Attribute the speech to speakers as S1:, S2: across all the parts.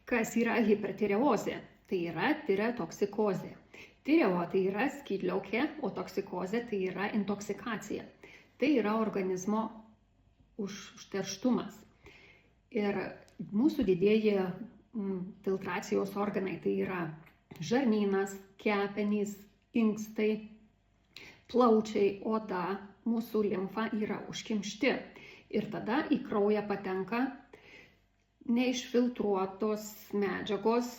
S1: Kas yra hipertireozė? Tai yra tireotoksikozė. Tireo tai yra skydliaukė, o toksikozė tai yra intoksikacija. Tai yra organizmo užterštumas. Ir mūsų didieji filtracijos organai tai yra žarnynas, kepenys, inkstai, plaučiai, oda, mūsų limfa yra užkimšti. Ir tada į kraują patenka neišfiltruotos medžiagos,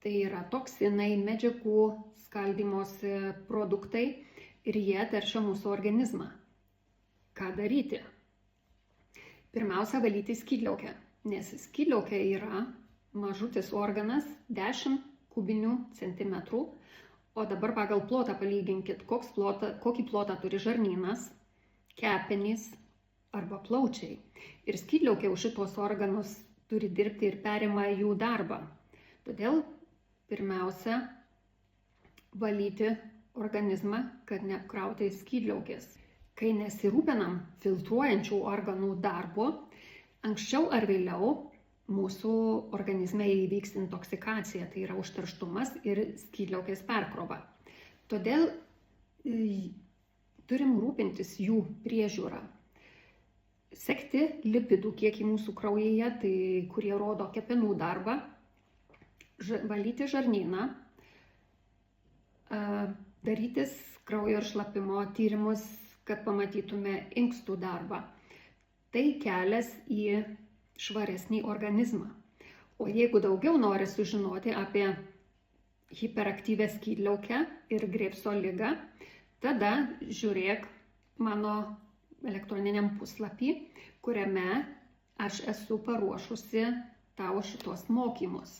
S1: tai yra toksinai, medžiagų skaldymosi produktai ir jie teršia mūsų organizmą. Ką daryti? Pirmiausia, valyti skydliaukę, nes skydliaukė yra mažutis organas 10 kubinių centimetrų, o dabar pagal plotą palyginkit, kokį plotą turi žarnynas, kepenys arba plaučiai. Ir skydliaukė už šitos organus turi dirbti ir perima jų darbą. Todėl pirmiausia, valyti organizmą, kad neapkrauti skydliaukės. Kai nesirūpinam filtruojančių organų darbo, anksčiau ar vėliau mūsų organizme įvyks intoksikacija, tai yra užterštumas ir skydliaukės perkrova. Todėl turim rūpintis jų priežiūrą. Sekti lipidų kiekį mūsų kraujyje, tai kurie rodo kepenų darbą, valyti žarnyną, darytis kraujo ir šlapimo tyrimus, kad pamatytume inkstų darbą. Tai kelias į švaresnį organizmą. O jeigu daugiau nori sužinoti apie hiperaktyvę skydliaukę ir Grebso ligą, tada žiūrėk mano elektroniniam puslapį, kuriame aš esu paruošusi tau šitos mokymus.